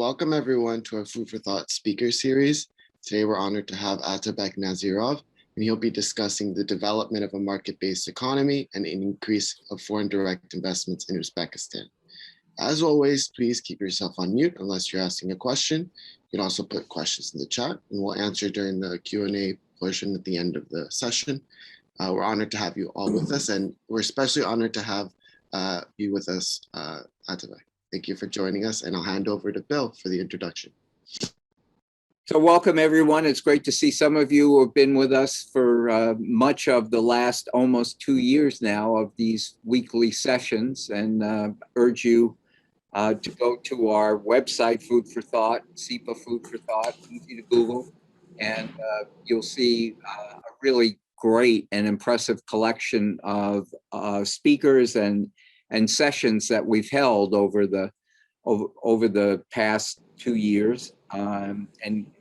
welcome everyone to our Food for Thought speaker series. Today we're honored to have Atabek Nazirov, and he'll be discussing the development of a market-based economy and an increase of foreign direct investments in Uzbekistan. As always, please keep yourself on mute unless you're asking a question. You can also put questions in the chat and we'll answer during the Q&A portion at the end of the session. We're honored to have you all with us, and we're especially honored to have you with us, Atabek. Thank you for joining us, and I'll hand over to Bill for the introduction. So welcome, everyone. It's great to see some of you who have been with us for much of the last almost 2 years now of these weekly sessions, and urge you to go to our website, Food for Thought, EMPA Food for Thought, easy to Google, and you'll see a really great and impressive collection of speakers and sessions that we've held over the past 2 years. And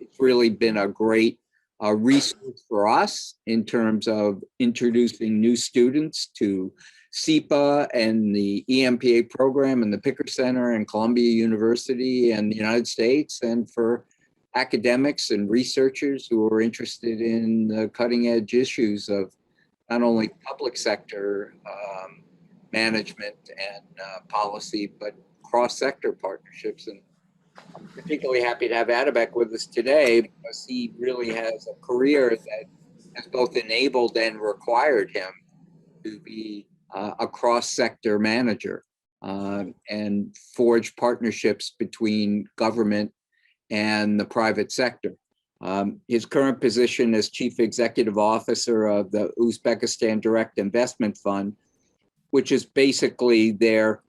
it's really been a great resource for us in terms of introducing new students to SEPA and the EMPA program and the Picker Center and Columbia University and the United States, and for academics and researchers who are interested in the cutting edge issues of not only public sector management and policy, but cross-sector partnerships. And I'm particularly happy to have Atabek with us today because he really has a career that has both enabled and required him to be a cross-sector manager and forge partnerships between government and the private sector. His current position as Chief Executive Officer of the Uzbekistan Direct Investment Fund, which is basically their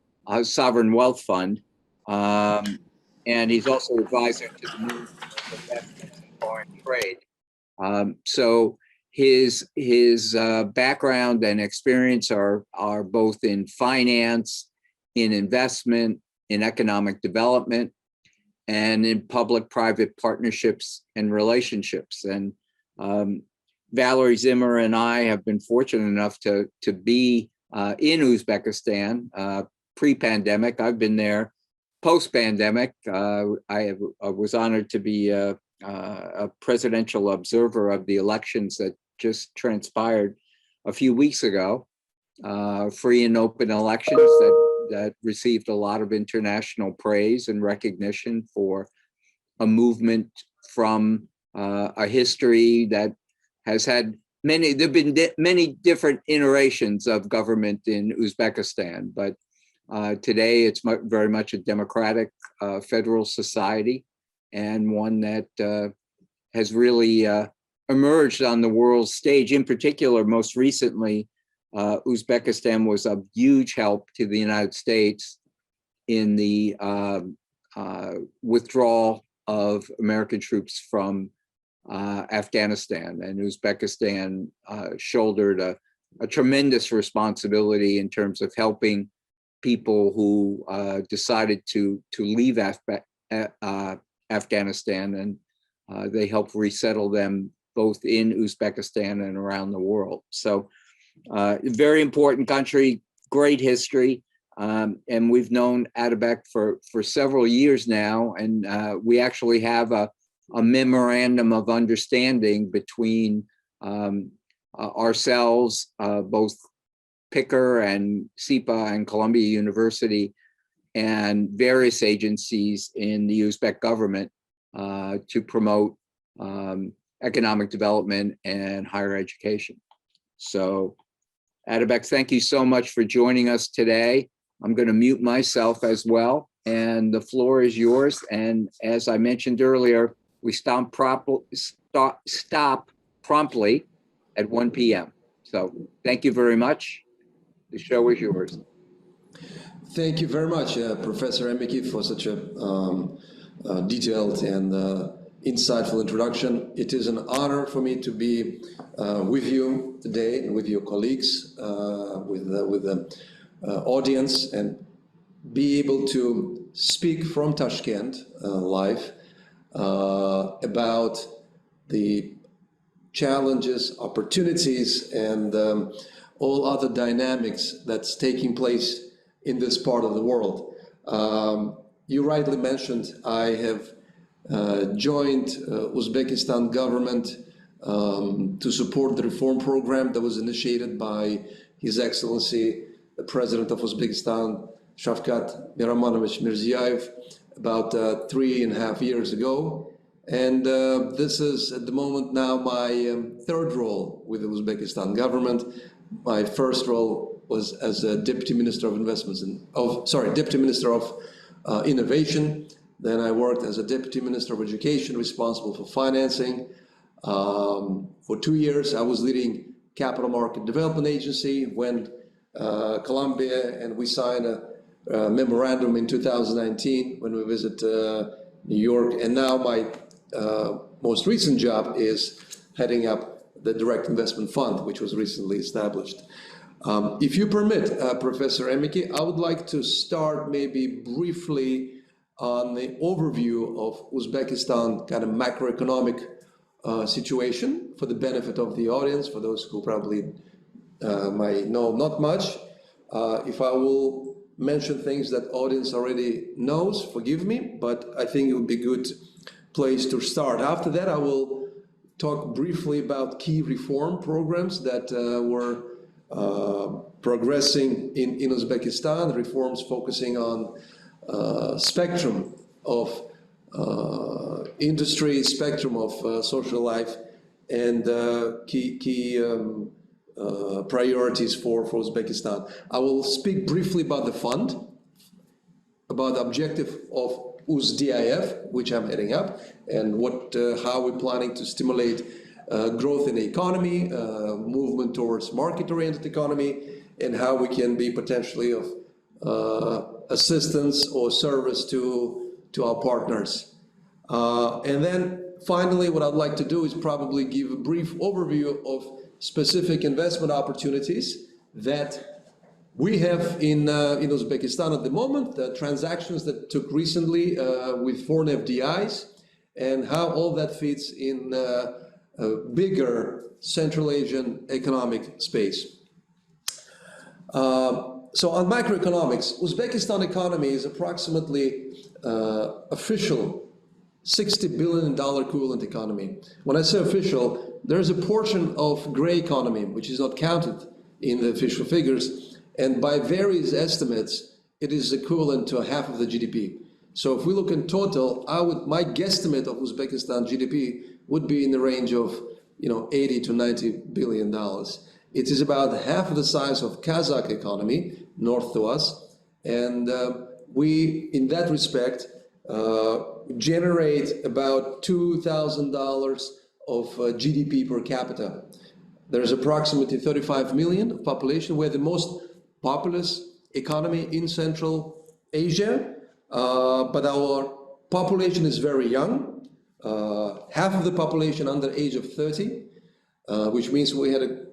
sovereign wealth fund. And he's also advisor to the Ministry of Investments and Foreign Trade. So his background and experience are both in finance, in investment, in economic development, and in public-private partnerships and relationships. And Valerie Zimmer and I have been fortunate enough to be in Uzbekistan pre-pandemic. I've been there post-pandemic. I was honored to be a presidential observer of the elections that just transpired a few weeks ago. Free and open elections that received a lot of international praise and recognition for a movement from a history that has had there've been many different iterations of government in Uzbekistan, but today it's very much a democratic federal society, and one that has really emerged on the world stage. In particular, most recently, Uzbekistan was a huge help to the United States in the withdrawal of American troops from Afghanistan, and Uzbekistan shouldered a tremendous responsibility in terms of helping people who decided to leave Afghanistan, and they helped resettle them both in Uzbekistan and around the world. So very important country, great history, and we've known Atabek for several years now, and we actually have a memorandum of understanding between ourselves, both Picker and SEPA and Columbia University, and various agencies in the Uzbek government to promote economic development and higher education. So Atabek, thank you so much for joining us today. I'm going to mute myself as well, and the floor is yours. And as I mentioned earlier, we stop promptly at 1 p.m. So thank you very much. The show is yours. Thank you very much, Professor Emeki, for such a detailed and insightful introduction. It is an honor for me to be with you today and with your colleagues, with the audience, and be able to speak from Tashkent live about the challenges, opportunities, and all other dynamics that's taking place in this part of the world. you rightly mentioned, I have joined Uzbekistan government to support the reform program that was initiated by His Excellency, the President of Uzbekistan, Shavkat Miramonovich Mirziyoyev, about 3.5 years ago. And this is at the moment now my third role with the Uzbekistan government. My first role was as a Deputy Minister of Deputy Minister of Innovation. Then I worked as a Deputy Minister of Education, responsible for financing. For 2 years, I was leading Capital Market Development Agency when Colombia, and we signed a memorandum in 2019 when we visit New York. And now my most recent job is heading up the Direct Investment Fund, which was recently established. If you permit, Professor Emiki, I would like to start maybe briefly on the overview of Uzbekistan kind of macroeconomic situation for the benefit of the audience, for those who probably might know not much. If I will mention things that audience already knows, forgive me, but I think it would be a good place to start. After that, I will talk briefly about key reform programs that were progressing in Uzbekistan, reforms focusing on spectrum of industry, spectrum of social life, and key priorities for Uzbekistan. I will speak briefly about the fund, about the objective of UZDIF, which I'm heading up, and how we're planning to stimulate growth in the economy, movement towards market-oriented economy, and how we can be potentially of assistance or service to our partners. And then finally, what I'd like to do is probably give a brief overview of specific investment opportunities that we have in Uzbekistan at the moment, the transactions that took recently with foreign FDIs, and how all that fits in a bigger Central Asian economic space. So on macroeconomics, Uzbekistan economy is approximately official $60 billion equivalent economy. When I say official, there's a portion of gray economy which is not counted in the official figures, and by various estimates, it is equivalent to half of the GDP. So if we look in total, my guesstimate of Uzbekistan GDP would be in the range of 80 to $90 billion. It is about half of the size of Kazakh economy, north to us, and we, in that respect, generate about $2,000 of GDP per capita. There's approximately 35 million population. We're the most populous economy in Central Asia, but our population is very young. Half of the population under age of 30, which means we had a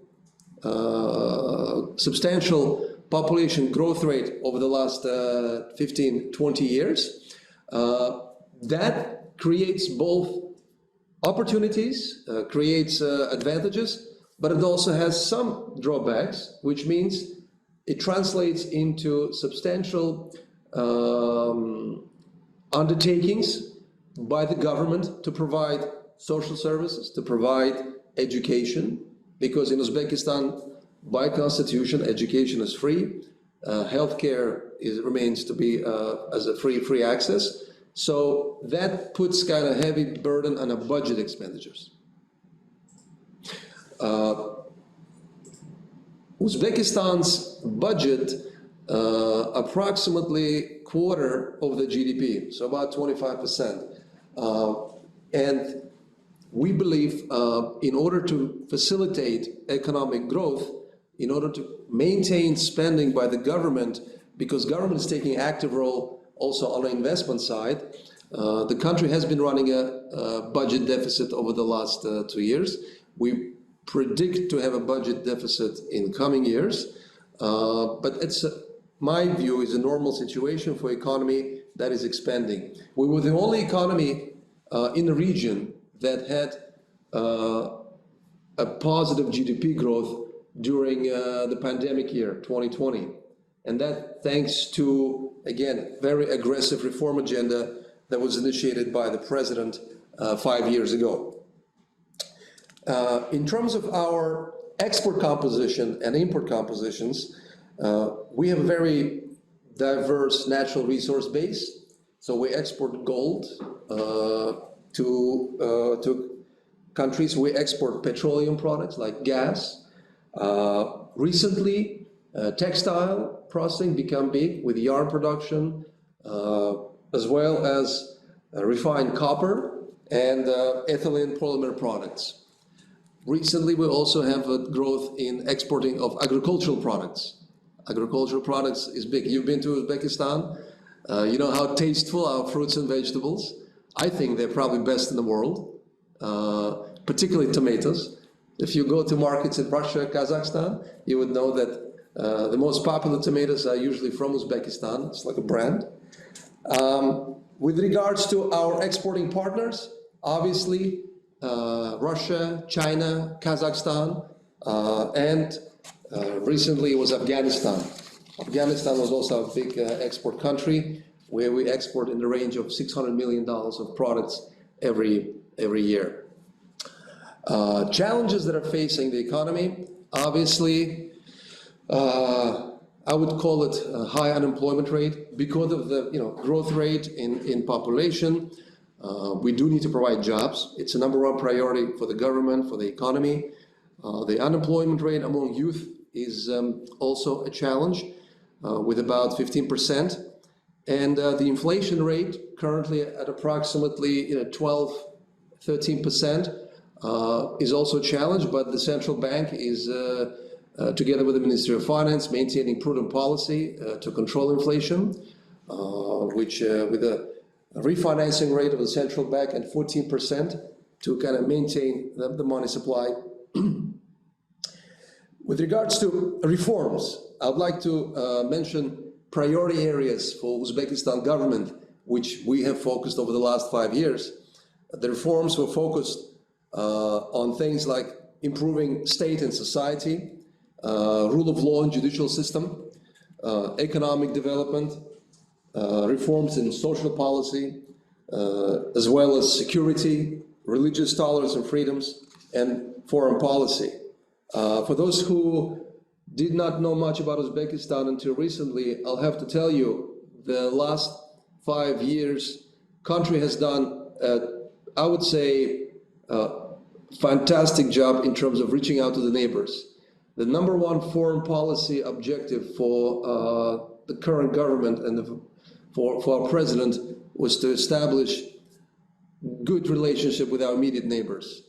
substantial population growth rate over the last 15, 20 years. That creates both opportunities, creates advantages, but it also has some drawbacks, which means it translates into substantial undertakings by the government to provide social services, to provide education, because in Uzbekistan, by constitution, education is free. Healthcare remains to be as a free access. So that puts kind of heavy burden on our budget expenditures. Uzbekistan's budget approximately quarter of the GDP, so about 25%. And we believe in order to facilitate economic growth, in order to maintain spending by the government, because government is taking active role also on the investment side, the country has been running a budget deficit over the last 2 years. We predict to have a budget deficit in coming years, but it's my view is a normal situation for economy that is expanding. We were the only economy in the region that had a positive GDP growth during the pandemic year, 2020. And that thanks to, again, very aggressive reform agenda that was initiated by the president 5 years ago. In terms of our export composition and import compositions, we have a very diverse natural resource base. So we export gold to countries. We export petroleum products like gas. Recently, textile processing become big with yarn production, as well as refined copper and ethylene polymer products. Recently, we also have a growth in exporting of agricultural products. Agricultural products is big. You've been to Uzbekistan. You know how tasteful our fruits and vegetables. I think they're probably best in the world, particularly tomatoes. If you go to markets in Russia, Kazakhstan, you would know that the most popular tomatoes are usually from Uzbekistan. It's like a brand. With regards to our exporting partners, obviously, Russia, China, Kazakhstan, and recently it was Afghanistan. Afghanistan was also a big export country where we export in the range of $600 million of products every year. Challenges that are facing the economy, obviously, I would call it a high unemployment rate because of the growth rate in population. We do need to provide jobs. It's a #1 priority for the government, for the economy. The unemployment rate among youth is also a challenge with about 15%. And the inflation rate currently at approximately 12-13% is also a challenge, but the central bank is together with the Ministry of Finance maintaining prudent policy to control inflation, which with a refinancing rate of the central bank at 14% to kind of maintain the money supply. With regards to reforms, I'd like to mention priority areas for Uzbekistan government, which we have focused over the last 5 years. The reforms were focused on things like improving state and society, rule of law and judicial system, economic development, reforms in social policy, as well as security, religious tolerance and freedoms, and foreign policy. For those who did not know much about Uzbekistan until recently, I'll have to tell you, the last 5 years, country has done, I would say, fantastic job in terms of reaching out to the neighbors. The #1 foreign policy objective for the current government and for our president was to establish good relationship with our immediate neighbors,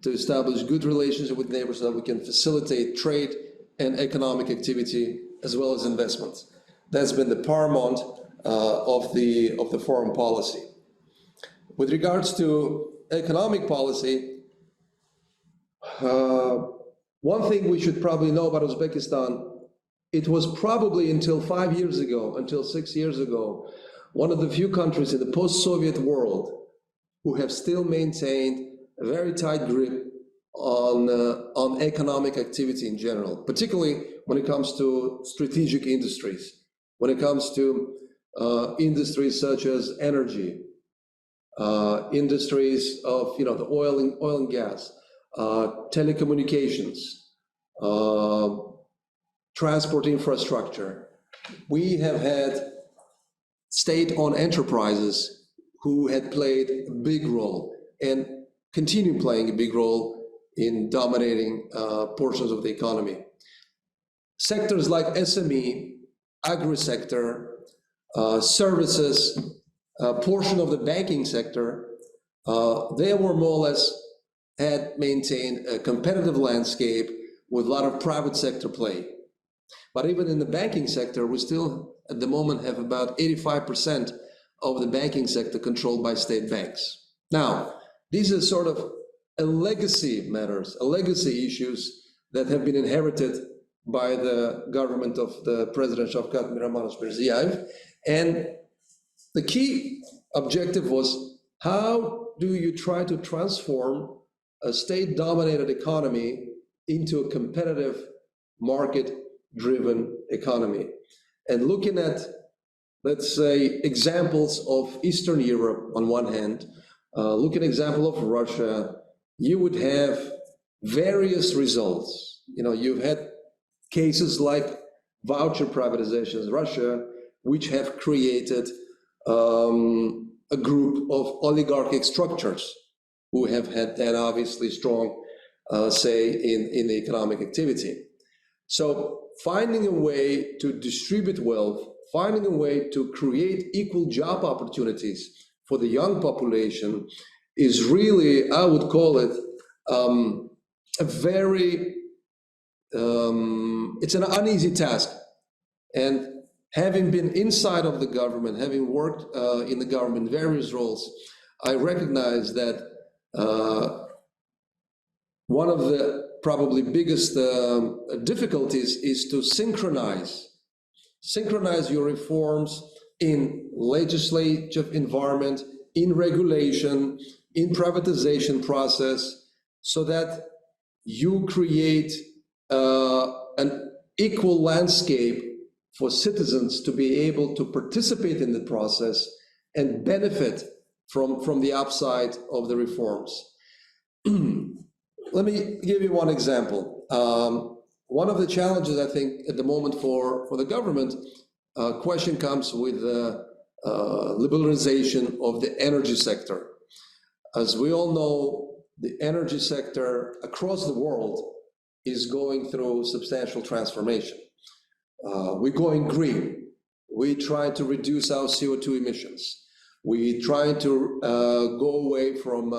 to establish good relationship with neighbors so that we can facilitate trade and economic activity as well as investments. That's been the paramount of the foreign policy. With regards to economic policy, one thing we should probably know about Uzbekistan, it was probably until 5 years ago, until 6 years ago, one of the few countries in the post-Soviet world who have still maintained a very tight grip on economic activity in general, particularly when it comes to strategic industries, when it comes to industries such as energy, industries of the oil and gas, telecommunications, transport infrastructure. We have had state-owned enterprises who had played a big role and continue playing a big role in dominating portions of the economy. Sectors like SME, agri-sector, services, portion of the banking sector, they were more or less had maintained a competitive landscape with a lot of private sector play. But even in the banking sector, we still at the moment have about 85% of the banking sector controlled by state banks. Now, these are sort of a legacy matters, legacy issues that have been inherited by the government of the President Shavkat Mirziyoyev. And the key objective was, how do you try to transform a state-dominated economy into a competitive, market-driven economy? and looking at, let's say, examples of Eastern Europe on one hand, look at example of Russia, you would have various results. You know, you've had cases like voucher privatizations in Russia, which have created a group of oligarchic structures who have had that obviously strong say in the economic activity. So finding a way to distribute wealth, finding a way to create equal job opportunities for the young population is really, I would call it, a very, it's an uneasy task. And having been inside of the government, having worked in the government in various roles, I recognize that one of the probably biggest difficulties is to synchronize your reforms in legislative environment, in regulation, in privatization process, so that you create an equal landscape for citizens to be able to participate in the process and benefit from the upside of the reforms. Let me give you one example. One of the challenges, I think, at the moment for the government, question comes with liberalization of the energy sector. As we all know, the energy sector across the world is going through substantial transformation. We're going green. We try to reduce our CO2 emissions. We try to go away from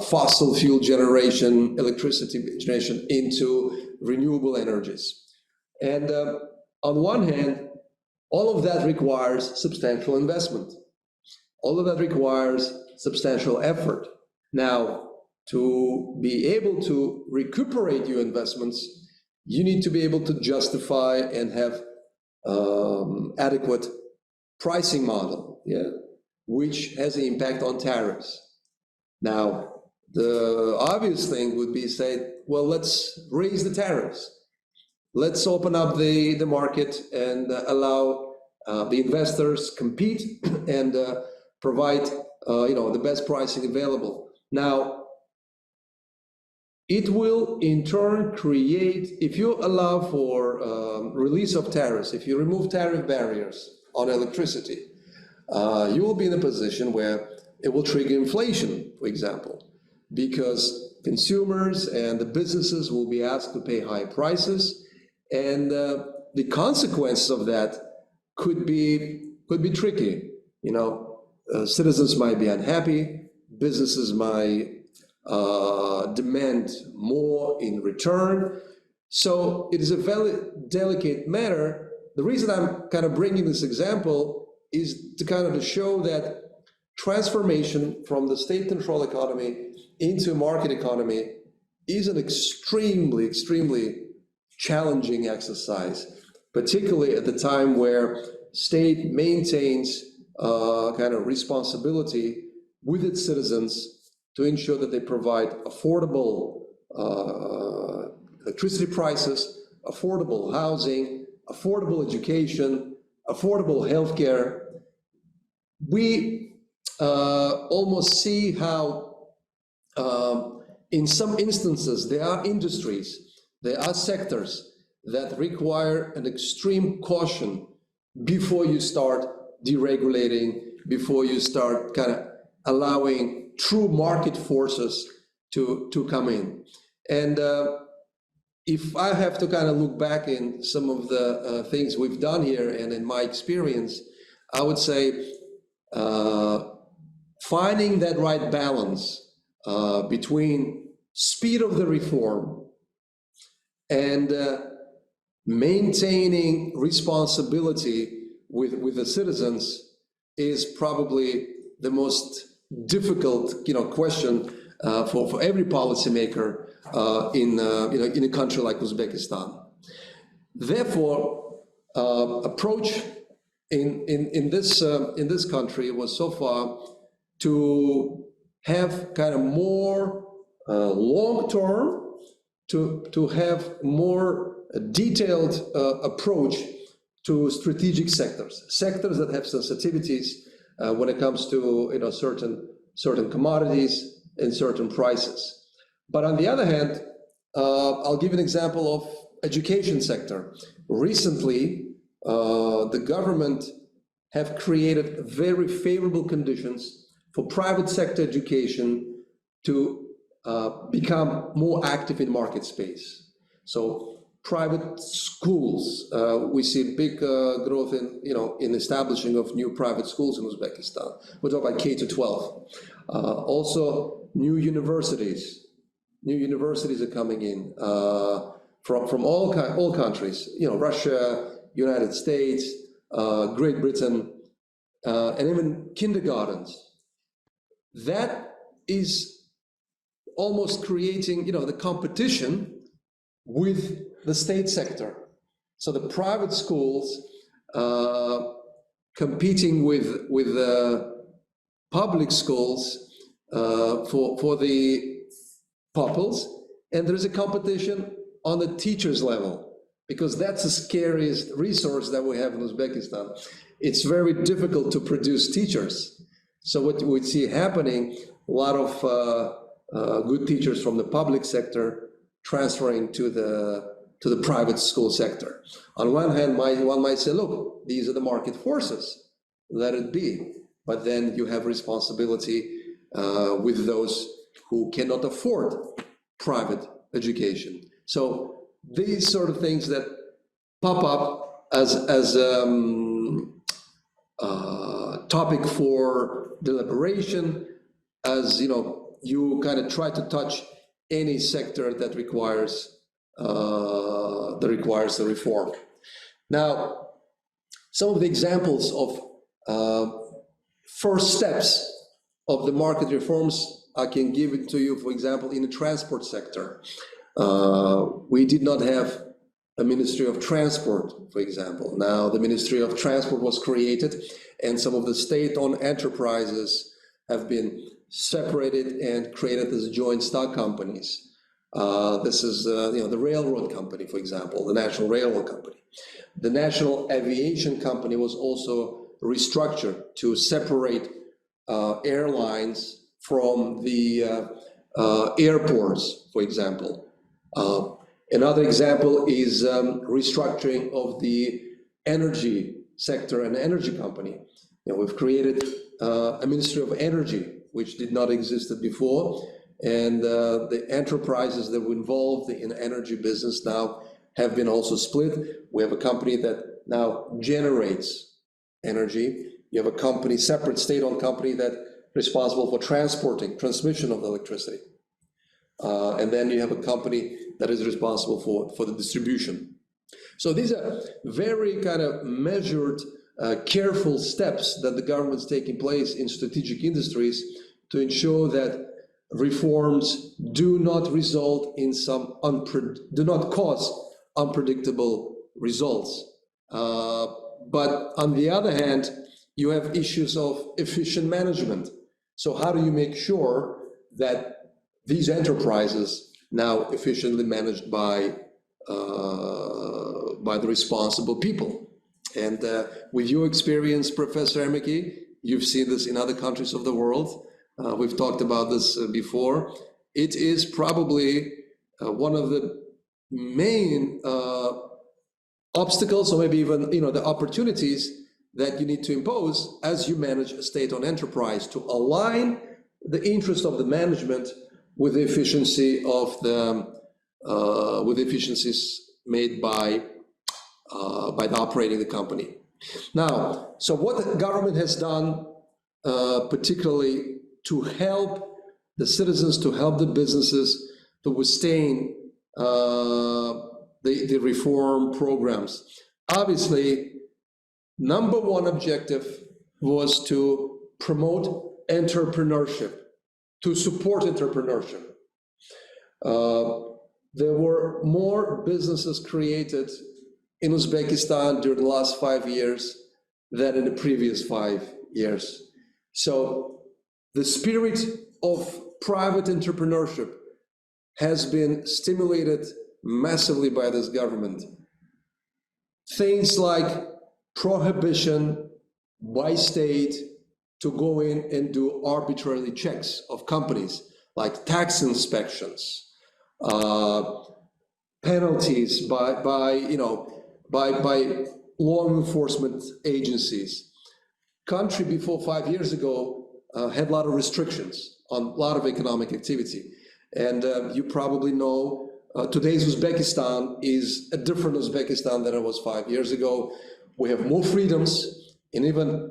fossil fuel generation, electricity generation into renewable energies. And on one hand, all of that requires substantial investment. All of that requires substantial effort. Now, to be able to recuperate your investments, you need to be able to justify and have adequate pricing model, which has an impact on tariffs. Now, the obvious thing would be say, well, let's raise the tariffs. Let's open up the market and allow the investors compete and provide the best pricing available. Now, it will in turn create, if you allow for release of tariffs, if you remove tariff barriers on electricity, you will be in a position where it will trigger inflation, for example, because consumers and the businesses will be asked to pay high prices, and the consequences of that could be tricky. Citizens might be unhappy, businesses might demand more in return. So it is a very delicate matter. The reason I'm kind of bringing this example is to kind of to show that transformation from the state-controlled economy into a market economy is an extremely, extremely challenging exercise, particularly at the time where state maintains kind of responsibility with its citizens to ensure that they provide affordable electricity prices, affordable housing, affordable education, affordable healthcare. We almost see how in some instances there are industries, there are sectors that require an extreme caution before you start deregulating, before you start kind of allowing true market forces to come in. And if I have to kind of look back in some of the things we've done here and in my experience, I would say finding that right balance between speed of the reform and maintaining responsibility with the citizens is probably the most difficult question for every policymaker in a country like Uzbekistan. Therefore, approach in this country was so far to have kind of more long-term, to have more detailed approach to strategic sectors, sectors that have sensitivities when it comes to certain commodities and certain prices. But on the other hand, I'll give an example of education sector. Recently, the government have created very favorable conditions for private sector education to become more active in market space. So private schools, we see big growth in establishing of new private schools in Uzbekistan. We're talking about K to 12. Also, new universities are coming in from all countries. Russia, United States, Great Britain, and even kindergartens. That is almost creating, the competition with the state sector. So the private schools competing with the public schools for the pupils, and there's a competition on the teachers level, because that's the scariest resource that we have in Uzbekistan. It's very difficult to produce teachers. So what we see happening, a lot of good teachers from the public sector transferring to the private school sector. On one hand, one might say, look, these are the market forces, let it be. But then you have responsibility with those who cannot afford private education. So these sort of things that pop up as topic for deliberation, as you kind of try to touch any sector that requires the reform. Now, some of the examples of first steps of the market reforms, I can give it to you, for example, in the transport sector. We did not have a Ministry of Transport, for example. Now the Ministry of Transport was created, and some of the state-owned enterprises have been separated and created as joint stock companies. This is the railroad company, for example, the National Railroad Company. The National Aviation Company was also restructured to separate airlines from the airports, for example. Another example is restructuring of the energy sector and energy company. We've created a Ministry of Energy, which did not exist before, and the enterprises that were involved in energy business now have been also split. We have a company that now generates energy. You have a company, separate state-owned company, that responsible for transmission of electricity. And then you have a company that is responsible for the distribution. So these are very kind of measured, careful steps that the government's taking place in strategic industries to ensure that reforms do not result in do not cause unpredictable results. But on the other hand, you have issues of efficient management. So how do you make sure that these enterprises now efficiently managed by the responsible people? And with your experience, Professor Emeki, you've seen this in other countries of the world. We've talked about this before. It is probably one of the main obstacles, or maybe even the opportunities that you need to impose as you manage a state-owned enterprise, to align the interest of the management with the efficiency of with the efficiencies made by operating the company. Now, so what the government has done, particularly to help the citizens, to help the businesses to withstand the reform programs. Obviously, number one objective was to promote entrepreneurship, to support entrepreneurship. There were more businesses created in Uzbekistan during the last 5 years than in the previous 5 years. So the spirit of private entrepreneurship has been stimulated massively by this government. Things like prohibition by state to go in and do arbitrary checks of companies, like tax inspections, penalties by law enforcement agencies. Country before 5 years ago had a lot of restrictions on a lot of economic activity. And you probably know today's Uzbekistan is a different Uzbekistan than it was 5 years ago. We have more freedoms, and even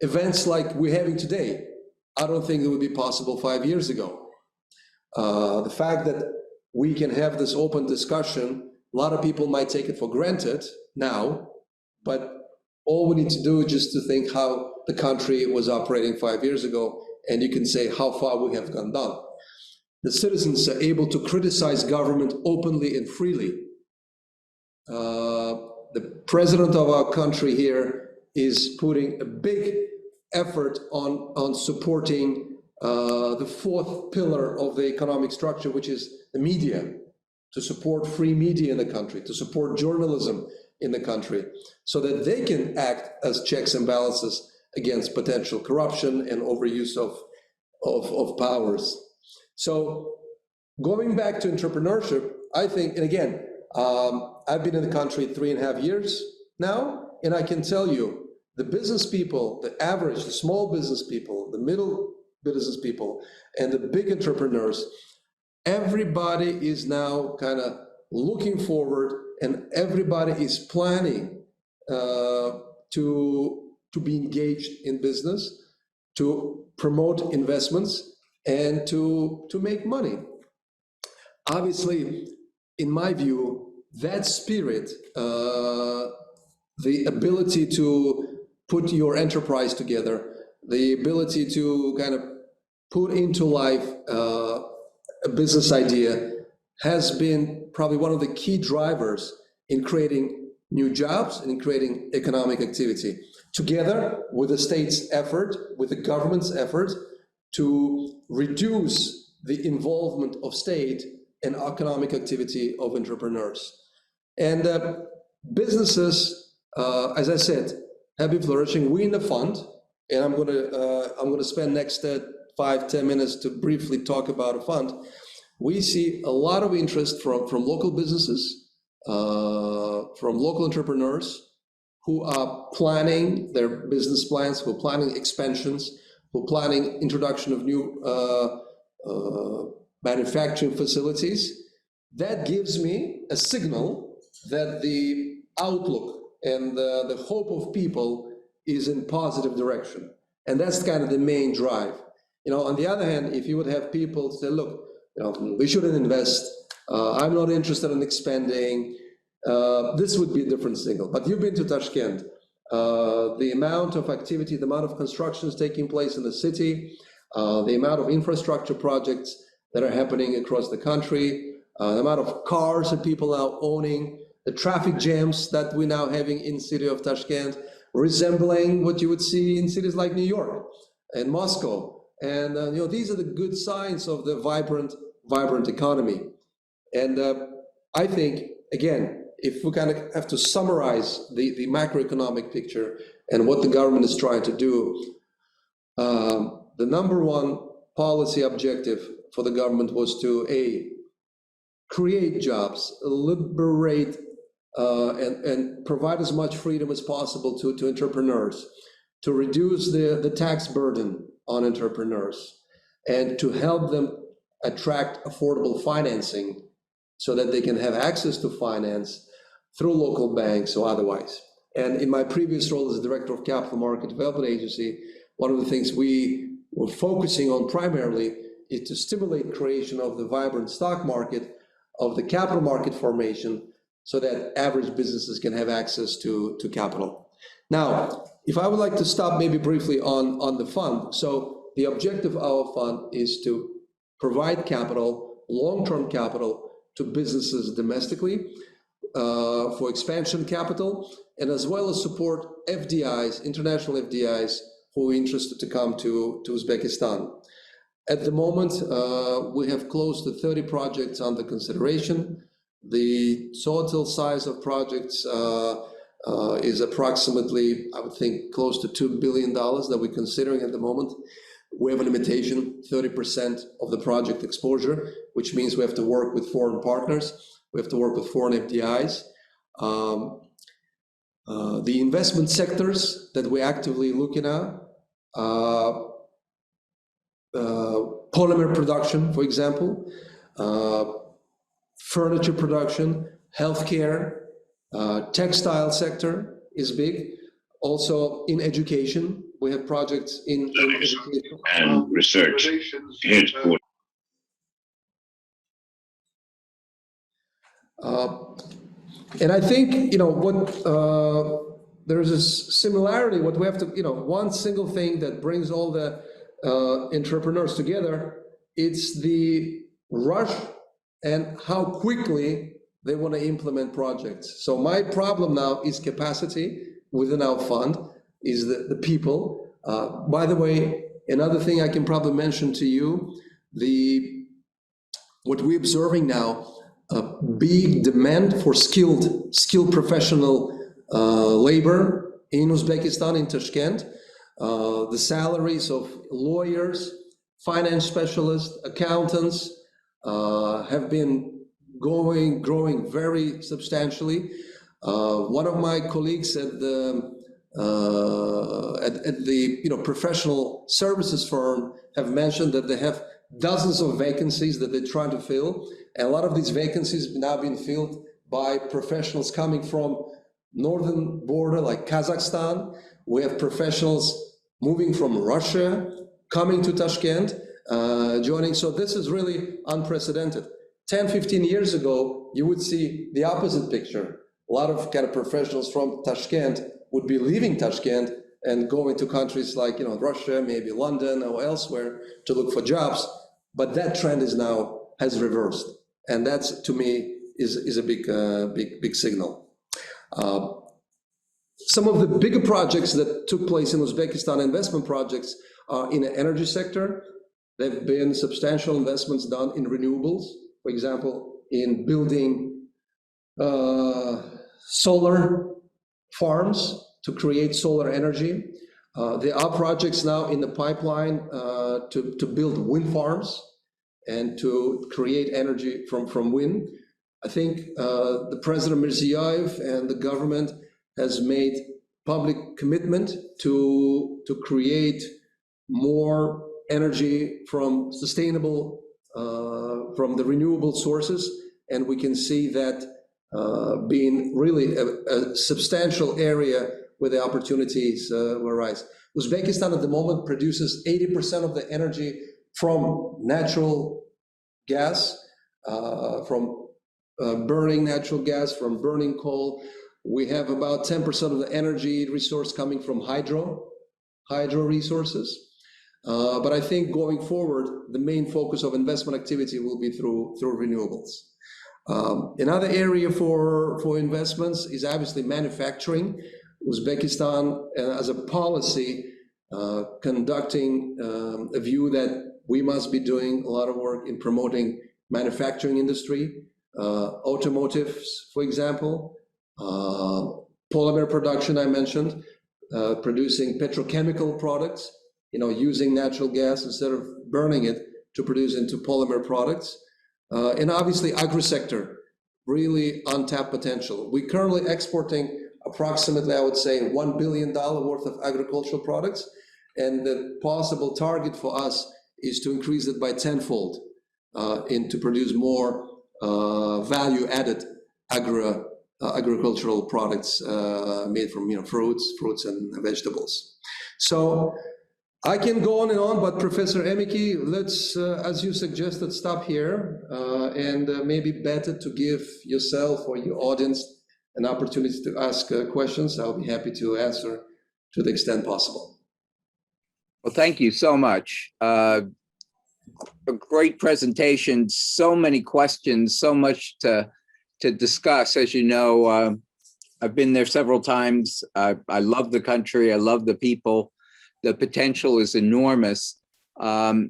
events like we're having today, I don't think it would be possible 5 years ago. The fact that we can have this open discussion, a lot of people might take it for granted now, but all we need to do is just to think how the country was operating 5 years ago, and you can say how far we have gone down. The citizens are able to criticize government openly and freely. The president of our country here is putting a big effort on supporting the fourth pillar of the economic structure, which is the media, to support free media in the country, to support journalism in the country, so that they can act as checks and balances against potential corruption and overuse of powers. So going back to entrepreneurship, I think, and again, I've been in the country 3.5 years now, and I can tell you, the business people, the average, the small business people, the middle business people, and the big entrepreneurs, everybody is now kind of looking forward, and everybody is planning to be engaged in business, to promote investments, and to make money. Obviously, in my view, that spirit, the ability to put your enterprise together, the ability to kind of put into life a business idea, has been probably one of the key drivers in creating new jobs and in creating economic activity, together with the state's effort, with the government's effort to reduce the involvement of state in economic activity of entrepreneurs. And businesses, as I said, have been flourishing. We in the fund, and I'm gonna spend next 5-10 minutes to briefly talk about a fund. We see a lot of interest from local businesses, from local entrepreneurs who are planning their business plans, who are planning expansions, who are planning introduction of new manufacturing facilities. That gives me a signal that the outlook and the hope of people is in positive direction. And that's kind of the main drive. You know, on the other hand, if you would have people say, look, you know, we shouldn't invest, I'm not interested in expanding, this would be a different signal. But you've been to Tashkent, the amount of activity, the amount of constructions taking place in the city, the amount of infrastructure projects that are happening across the country, the amount of cars that people are owning, the traffic jams that we're now having in the city of Tashkent, resembling what you would see in cities like New York and Moscow. And you know, these are the good signs of the vibrant economy. And I think, again, if we kind of have to summarize the macroeconomic picture and what the government is trying to do, the number one policy objective for the government was to create jobs, liberate and provide as much freedom as possible to entrepreneurs, to reduce the tax burden on entrepreneurs, and to help them attract affordable financing so that they can have access to finance through local banks or otherwise. And in my previous role as Director of Capital Market Development Agency, one of the things we were focusing on primarily is to stimulate creation of the vibrant stock market, of the capital market formation, so that average businesses can have access to capital. Now, if I would like to stop maybe briefly on the fund. So the objective of our fund is to provide capital, long-term capital, to businesses domestically for expansion capital, and as well as support FDIs, international FDIs, who are interested to come to Uzbekistan. At the moment, we have close to 30 projects under consideration. The total size of projects is approximately, I would think, close to $2 billion that we're considering at the moment. We have a limitation, 30% of the project exposure, which means we have to work with foreign partners. We have to work with foreign FDIs. The investment sectors that we're actively looking at, polymer production, for example, furniture production, healthcare, textile sector is big. Also in education, we have projects in education. And research. And I think, there's a similarity, what we have to, one single thing that brings all the entrepreneurs together, it's the rush and how quickly they want to implement projects. So my problem now is capacity within our fund, is the people. By the way, another thing I can probably mention to you, what we're observing now, a big demand for skilled professional labor in Uzbekistan, in Tashkent. The salaries of lawyers, finance specialists, accountants have been growing very substantially. One of my colleagues at the professional services firm have mentioned that they have dozens of vacancies that they're trying to fill. And a lot of these vacancies have now been filled by professionals coming from northern border, like Kazakhstan. We have professionals moving from Russia, coming to Tashkent, joining. So this is really unprecedented. 10, 15 years ago, you would see the opposite picture. A lot of kind of professionals from Tashkent would be leaving Tashkent and going to countries like, Russia, maybe London or elsewhere to look for jobs. But that trend has reversed. And that's, to me, is a big signal. Some of the bigger projects that took place in Uzbekistan, investment projects, are in the energy sector. There have been substantial investments done in renewables, for example, in building solar farms to create solar energy. There are projects now in the pipeline to build wind farms and to create energy from wind. I think the President Mirziyoyev and the government has made public commitment to create more energy from sustainable, from the renewable sources. And we can see that being really a substantial area where the opportunities will arise. Uzbekistan at the moment produces 80% of the energy from natural gas, from burning natural gas, from burning coal. We have about 10% of the energy resource coming from hydro resources. But I think going forward, the main focus of investment activity will be through renewables. Another area for investments is obviously manufacturing. Uzbekistan, as a policy, conducting a view that we must be doing a lot of work in promoting manufacturing industry, automotives, for example, polymer production I mentioned, producing petrochemical products, using natural gas instead of burning it to produce into polymer products. And obviously agri-sector, really untapped potential. We're currently exporting approximately, I would say, $1 billion worth of agricultural products. And the possible target for us is to increase it by tenfold and to produce more value-added agricultural products made from fruits and vegetables. So I can go on and on, but Professor Emiki, let's, as you suggested, stop here, and maybe better to give yourself or your audience an opportunity to ask questions. I'll be happy to answer to the extent possible. Well, thank you so much. A great presentation, so many questions, so much to discuss. As you know, I've been there several times. I love the country. I love the people. The potential is enormous. I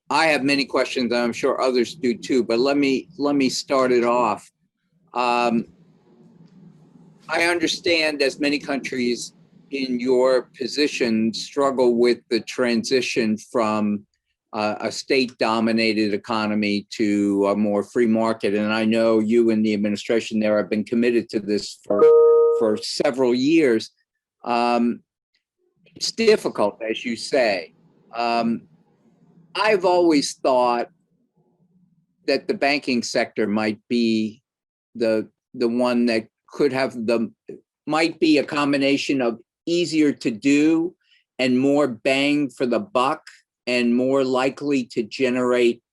have many questions, and I'm sure others do too, but let me start it off. I understand, as many countries in your position struggle with the transition from a state-dominated economy to a more free market. And I know you and the administration there have been committed to this for several years. It's difficult, as you say. I've always thought that the banking sector might be the one that might be a combination of easier to do and more bang for the buck and more likely to generate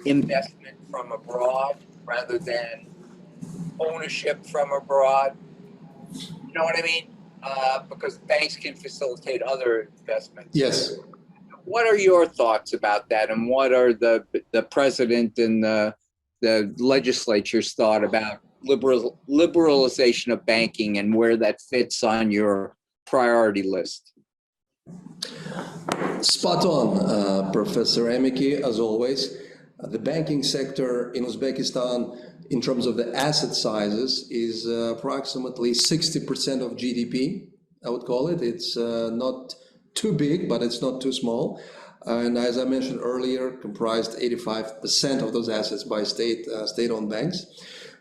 investment from abroad rather than ownership from abroad. You know what I mean? Because banks can facilitate other investments. Yes. What are your thoughts about that, and what are the president and the legislature's thought about liberalization of banking and where that fits on your priority list? Spot on, Professor Emiki, as always. The banking sector in Uzbekistan, in terms of the asset sizes, is approximately 60% of GDP, I would call it. It's not too big, but it's not too small. And as I mentioned earlier, comprised 85% of those assets by state-owned banks.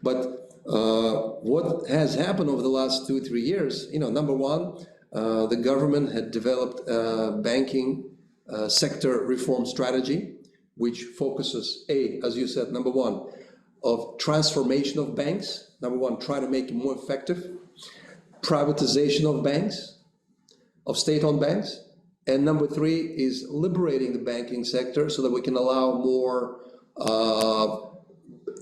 But what has happened over the last 2-3 years, number one, the government had developed a banking sector reform strategy, which focuses, as you said, number one, of transformation of banks. Number one, try to make it more effective. Privatization of banks, of state-owned banks. And number three is liberating the banking sector so that we can allow more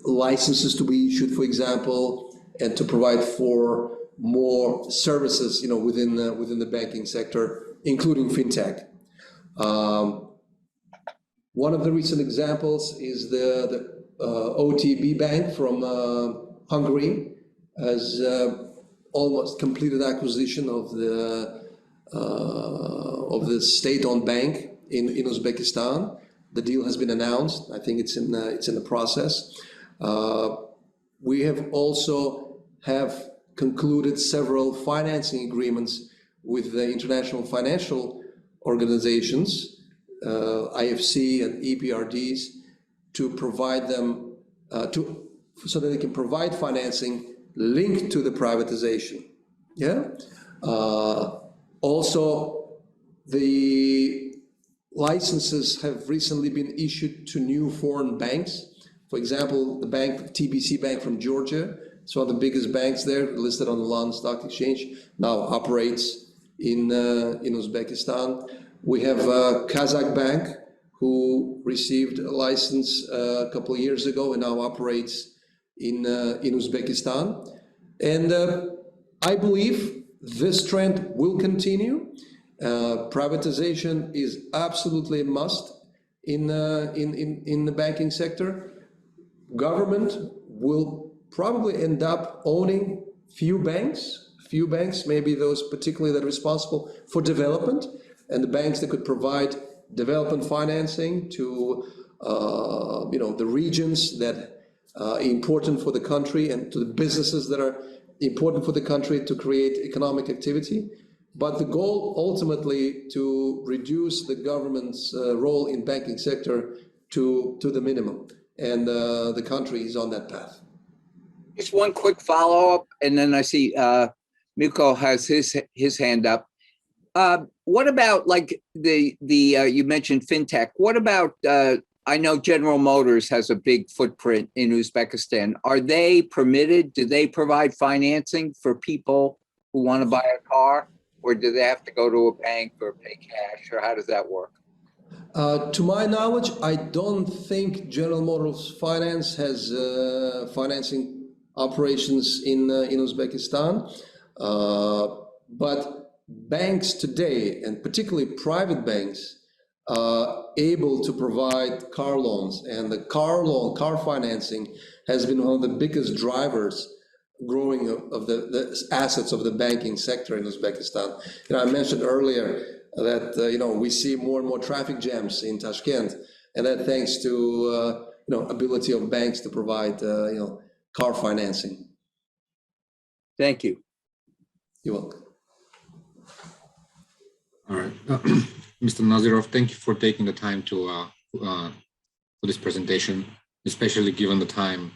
licenses to be issued, for example, and to provide for more services, within the banking sector, including fintech. One of the recent examples is the OTB Bank from Hungary has almost completed acquisition of the state-owned bank in Uzbekistan. The deal has been announced. I think it's in the process. We have also concluded several financing agreements with the international financial organizations, IFC and EBRDs, to provide them so that they can provide financing linked to the privatization. Yeah. Also, the licenses have recently been issued to new foreign banks. For example, the TBC Bank from Georgia, it's one of the biggest banks there, listed on the London Stock Exchange, now operates in Uzbekistan. We have Kazakh Bank, who received a license a couple of years ago and now operates in Uzbekistan. And I believe this trend will continue. Privatization is absolutely a must in the banking sector. Government will probably end up owning few banks, maybe those particularly that are responsible for development, and the banks that could provide development financing to the regions that are important for the country and to the businesses that are important for the country to create economic activity. But the goal ultimately to reduce the government's role in banking sector to the minimum. And the country is on that path. Just one quick follow-up, and then I see Miko has his hand up. What about like the you mentioned fintech? What about I know General Motors has a big footprint in Uzbekistan. Are they permitted? Do they provide financing for people who want to buy a car, or do they have to go to a bank or pay cash, or how does that work? To my knowledge, I don't think General Motors Finance has financing operations in Uzbekistan, but banks today, and particularly private banks, are able to provide car loans, and the car financing has been one of the biggest drivers growing of the assets of the banking sector in Uzbekistan. I mentioned earlier that we see more and more traffic jams in Tashkent, and that thanks to ability of banks to provide car financing. Thank you. You're welcome. All right, Mr. Nazirov, thank you for taking the time to for this presentation, especially given the time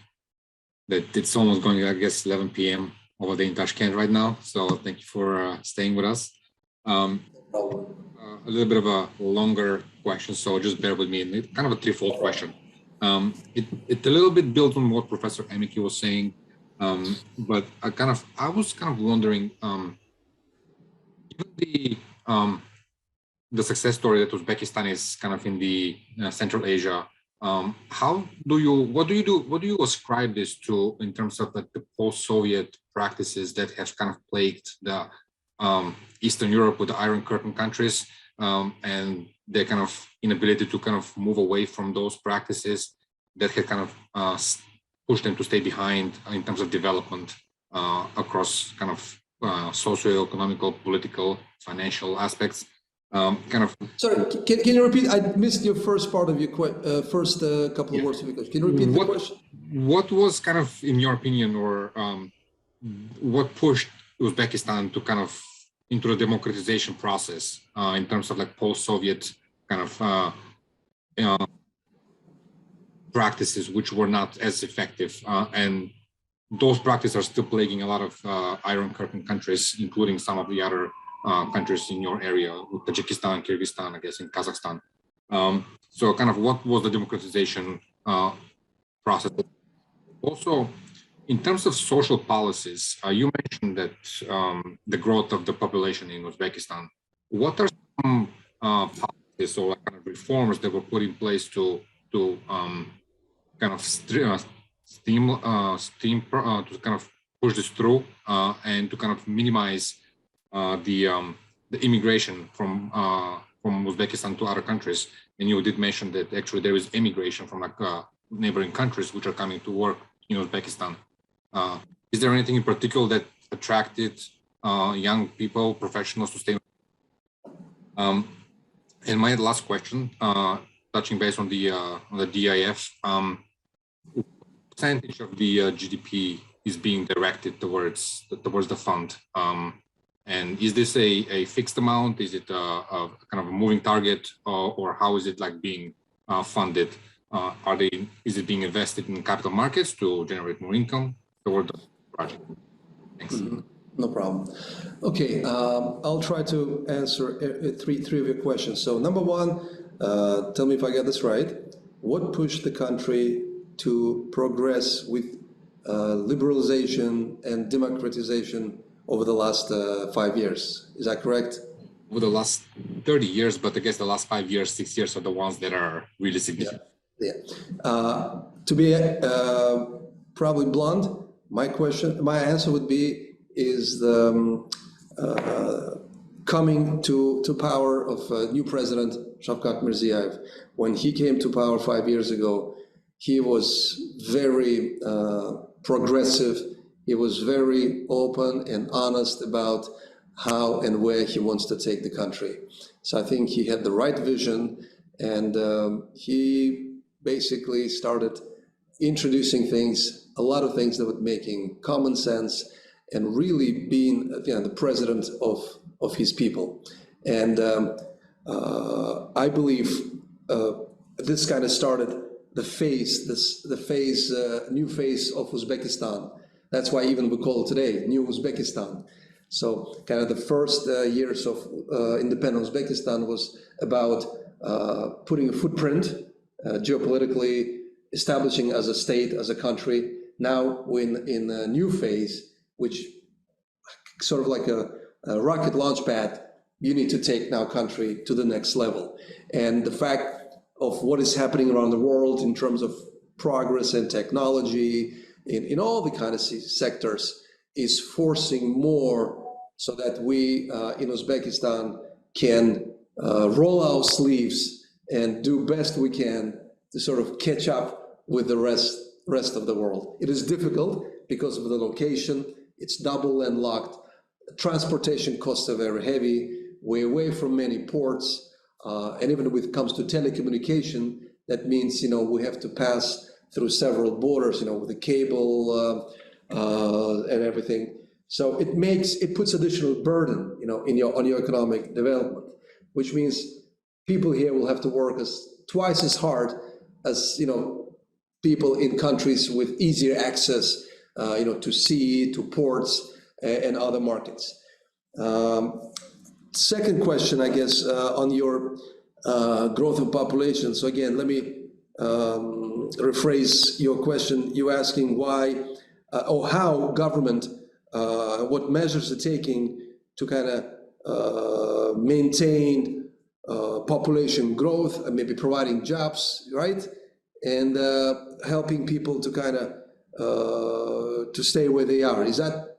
that it's almost going, I guess, 11 p.m. over there in Tashkent right now. So thank you for staying with us. A little bit of a longer question, so just bear with me. It's kind of a threefold question. It a little bit builds on what Professor Emiki was saying, but I was kind of wondering, given the success story that Uzbekistan is kind of in the Central Asia, what do you ascribe this to in terms of like the post-Soviet practices that have kind of plagued the Eastern Europe with the Iron Curtain countries, and their kind of inability to kind of move away from those practices that had kind of pushed them to stay behind in terms of development across kind of socio-economical, political, financial aspects. Sorry, can you repeat? I missed your first part of your first couple of words of your question. Can you repeat the question? What was kind of, in your opinion, or what pushed Uzbekistan to kind of into the democratization process in terms of like post-Soviet kind of practices which were not as effective, and those practices are still plaguing a lot of Iron Curtain countries, including some of the other countries in your area, Tajikistan, Kyrgyzstan, I guess, in Kazakhstan. So kind of what was the democratization process? Also, in terms of social policies, you mentioned that the growth of the population in Uzbekistan. What are some policies or kind of reforms that were put in place to kind of to kind of push this through and to kind of minimize the immigration from Uzbekistan to other countries? And you did mention that actually there is immigration from like neighboring countries which are coming to work in Uzbekistan. Is there anything in particular that attracted young people, professionals to stay? And my last question, touching base on the DIF, what percentage of the GDP is being directed towards the fund? And is this a fixed amount? Is it a kind of a moving target, or how is it like being funded? Is it being invested in capital markets to generate more income toward the project? Thanks. No problem. Okay, I'll try to answer three of your questions. So number one, tell me if I get this right. What pushed the country to progress with liberalization and democratization over the last 5 years? Is that correct? Over the last 30 years, but I guess the last 5 years, 6 years are the ones that are really significant. Yeah. To be probably blunt, my answer would be is the coming to power of new president Shavkat Mirziyoyev. When he came to power 5 years ago, he was very progressive. He was very open and honest about how and where he wants to take the country. So I think he had the right vision, and he basically started introducing things, a lot of things that were making common sense and really being the president of his people. And I believe this kind of started the new phase of Uzbekistan. That's why even we call it today New Uzbekistan. So kind of the first years of independent Uzbekistan was about putting a footprint geopolitically, establishing as a state, as a country. Now we're in a new phase, which sort of like a rocket launch pad, you need to take now country to the next level. And the fact of what is happening around the world in terms of progress and technology in all the kind of sectors is forcing more so that we in Uzbekistan can roll our sleeves and do best we can to sort of catch up with the rest of the world. It is difficult because of the location. It's double and locked. Transportation costs are very heavy. We're away from many ports. And even when it comes to telecommunication, that means, we have to pass through several borders, with the cable and everything. So it puts additional burden, on your economic development, which means people here will have to work twice as hard as, people in countries with easier access, to sea, to ports, and other markets. Second question, I guess, on your growth of population. So again, let me rephrase your question. You're asking why or how government, what measures are taking to kind of maintain population growth and maybe providing jobs, right? And helping people to kind of to stay where they are. Is that?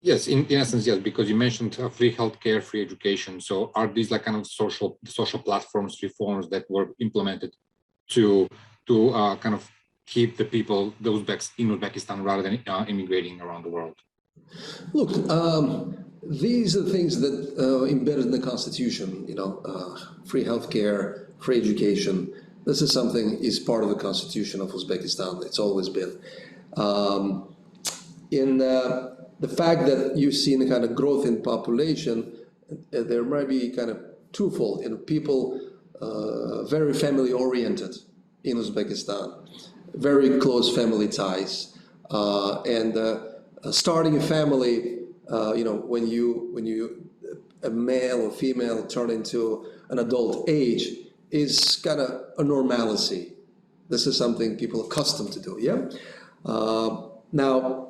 Yes, in essence, yes, because you mentioned free healthcare, free education. So are these like kind of social platforms, reforms that were implemented to kind of keep the people, the Uzbeks in Uzbekistan rather than immigrating around the world? Look, these are things that embedded in the constitution, free healthcare, free education. This is is part of the constitution of Uzbekistan. It's always been. The fact that you see the kind of growth in population, there might be kind of twofold. People very family oriented in Uzbekistan, very close family ties, and starting a family. When you a male or female turn into an adult age is kind of a normalcy. This is something people are accustomed to do. Yeah. Now.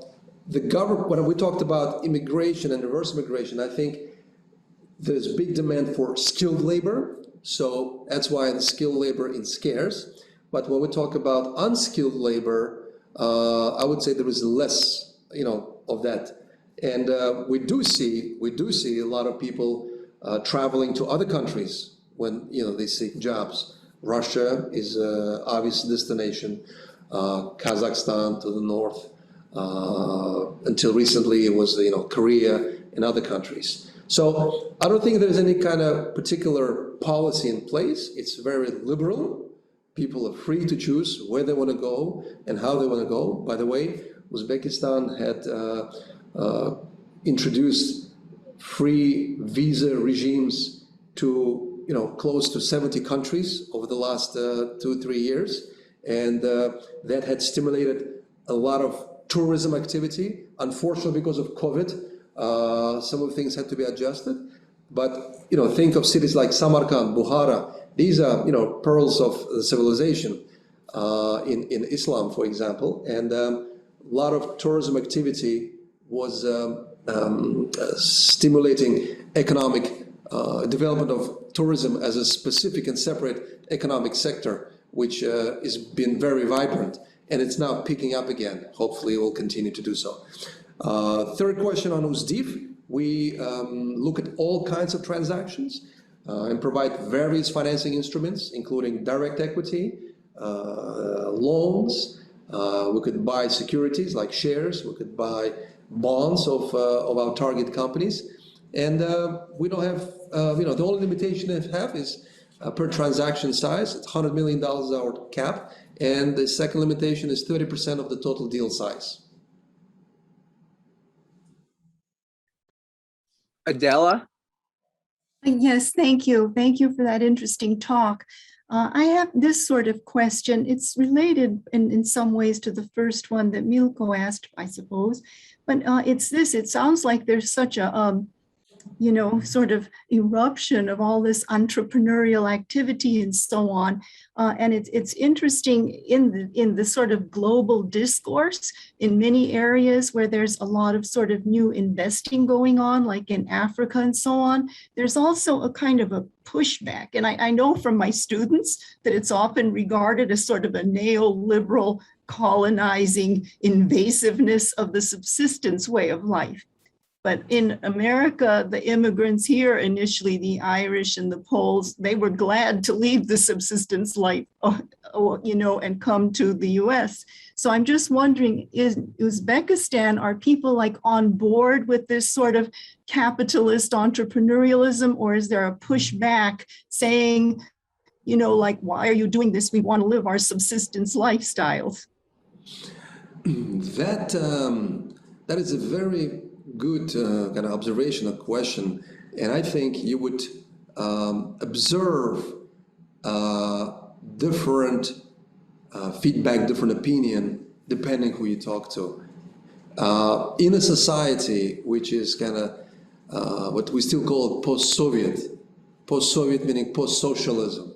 The government, when we talked about immigration and reverse immigration, I think there's big demand for skilled labor. So that's why the skilled labor is scarce. But when we talk about unskilled labor, I would say there is less, of that. And we do see a lot of people traveling to other countries when, they seek jobs. Russia is an obvious destination, Kazakhstan to the north. Until recently, it was Korea and other countries. So I don't think there's any kind of particular policy in place. It's very liberal. People are free to choose where they want to go and how they want to go. By the way, Uzbekistan had introduced free visa regimes to close to 70 countries over the last 2-3 years, and that had stimulated a lot of tourism activity. Unfortunately, because of COVID, some of the things had to be adjusted. But think of cities like Samarkand, Bukhara. These are pearls of the civilization in Islam, for example. And a lot of tourism activity was stimulating economic development of tourism as a specific and separate economic sector, which has been very vibrant. And it's now picking up again. Hopefully, it will continue to do so. Third question on UZDIF. We look at all kinds of transactions and provide various financing instruments, including direct equity, loans. We could buy securities like shares. We could buy bonds of our target companies. And we don't have, the only limitation we have is per transaction size. It's $100 million our cap. And the second limitation is 30% of the total deal size. Adela? Yes, thank you. Thank you for that interesting talk. I have this sort of question. It's related in some ways to the first one that Milko asked, I suppose. But it's this. It sounds like there's such a sort of eruption of all this entrepreneurial activity and so on. And it's interesting in the sort of global discourse in many areas where there's a lot of sort of new investing going on, like in Africa and so on. There's also a kind of a pushback. And I know from my students that it's often regarded as sort of a neoliberal colonizing invasiveness of the subsistence way of life. But in America, the immigrants here, initially the Irish and the Poles, they were glad to leave the subsistence life, and come to the US. So I'm just wondering, in Uzbekistan, are people like on board with this sort of capitalist entrepreneurialism, or is there a pushback saying, like, why are you doing this? We want to live our that is a very good kind of observation, a question. And I think you would observe different feedback, different opinion, depending who you talk to. In a society which is kind of what we still call post-Soviet meaning post-socialism,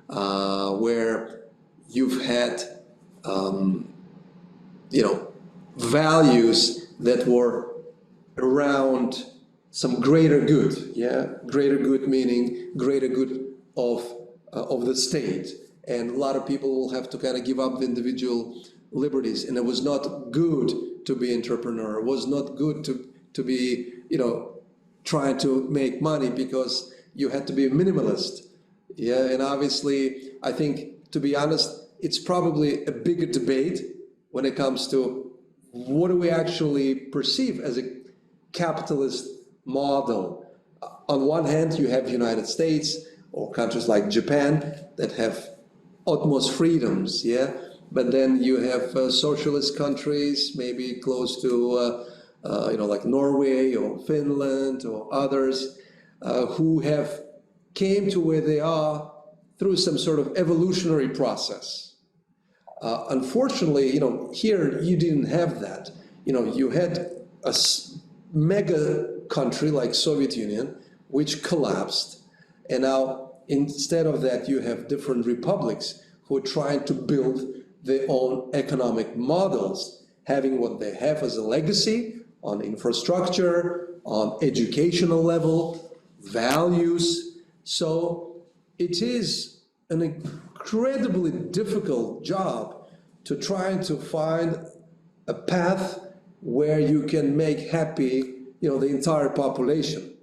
where you've had, values that were around some greater good, greater good meaning greater good of the state, and a lot of people will have to kind of give up the individual liberties, and it was not good to be entrepreneur, it was not good to be, trying to make money because you had to be a minimalist. And obviously, I think, to be honest, it's probably a bigger debate when it comes to what do we actually perceive as a capitalist model. On one hand, you have the United States or countries like Japan that have utmost freedoms, but then you have socialist countries, maybe close to, like Norway or Finland or others, who have came to where they are through some sort of evolutionary process. Unfortunately, here you didn't have that. You had a mega country like Soviet Union, which collapsed, and now instead of that, you have different republics who are trying to build their own economic models, having what they have as a legacy on infrastructure, on educational level, values. So it is an incredibly difficult job to try to find a path where you can make happy, the entire population.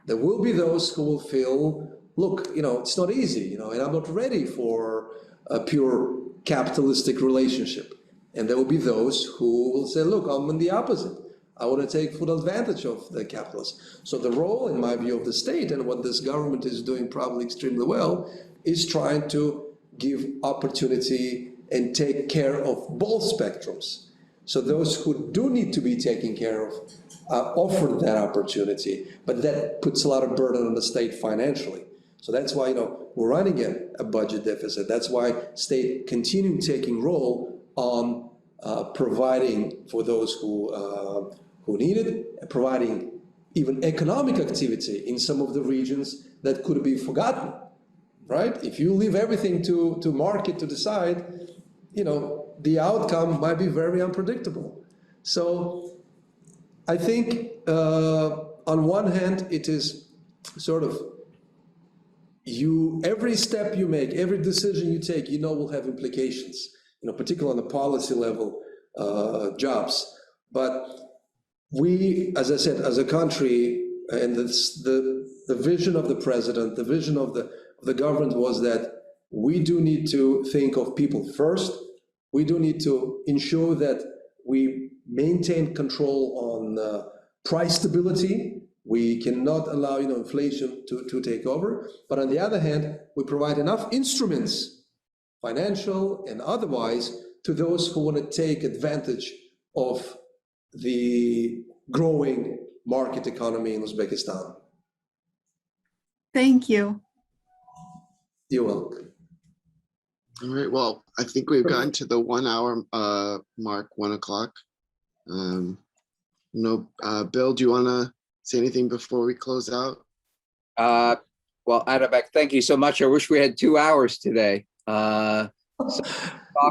There will be those who will feel, look, it's not easy, and I'm not ready for a pure capitalistic relationship. And there will be those who will say, look, I'm on the opposite. I want to take full advantage of the capitalists. So the role, in my view, of the state, and what this government is doing probably extremely well, is trying to give opportunity and take care of both spectrums. So those who do need to be taken care of are offered that opportunity, but that puts a lot of burden on the state financially. So that's why, we're running a budget deficit. That's why state continue taking role on providing for those who need it, providing even economic activity in some of the regions that could be forgotten, right? If you leave everything to market to decide, the outcome might be very unpredictable. So I think on one hand, it is sort of every step you make, every decision you take, will have implications, particularly on the policy level jobs. But we, as I said, as a country, and the vision of the president, the vision of the government was that we do need to think of people first. We do need to ensure that we maintain control on price stability. We cannot allow inflation to take over. But on the other hand, we provide enough instruments, financial and otherwise, to those who want to take advantage of the growing market economy in Uzbekistan. Thank you. You're welcome. All right, well, I think we've gotten to the 1 hour mark, 1 o'clock. Bill, do you want to say anything before we close out? Well, Atabek, thank you so much. I wish we had 2 hours today. That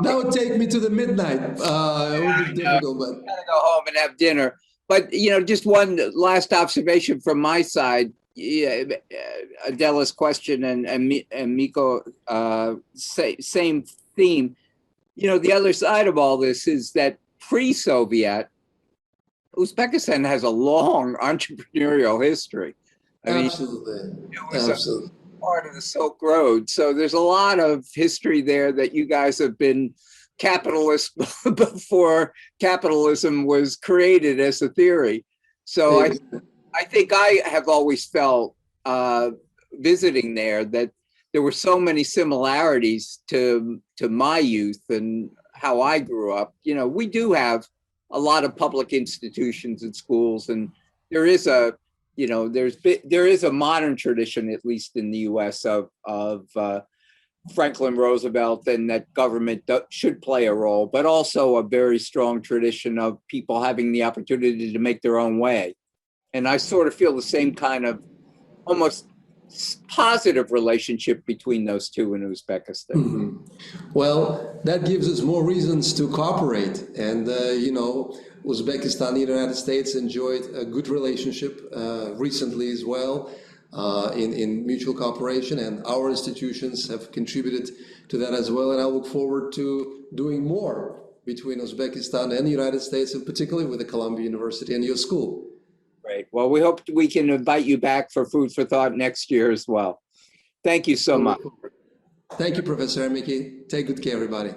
would take me to the midnight. It would be difficult, but Gotta go home and have dinner. But just one last observation from my side. Adela's question and Miko, same theme. The other side of all this is that pre-Soviet, Uzbekistan has a long entrepreneurial history. absolutely. It was part of the Silk Road. So there's a lot of history there that you guys have been capitalist before capitalism was created as a theory. So I think I have always felt visiting there that there were so many similarities to my youth and how I grew up. We do have a lot of public institutions and schools, and there is a, there is a modern tradition, at least in the U.S., of Franklin Roosevelt, and that government should play a role, but also a very strong tradition of people having the opportunity to make their own way. And I sort of feel the same kind of almost positive relationship between those two in Uzbekistan. Mm-hmm. Well, that gives us more reasons to cooperate. And, Uzbekistan and the United States enjoyed a good relationship recently as well in mutual cooperation, and our institutions have contributed to that as well. And I look forward to doing more between Uzbekistan and the United States, and particularly with the Columbia University and your school. Great. Well, we hope we can invite you back for Food for Thought next year as well. Thank you so much. Thank you, Professor Emiki. Take good care, everybody.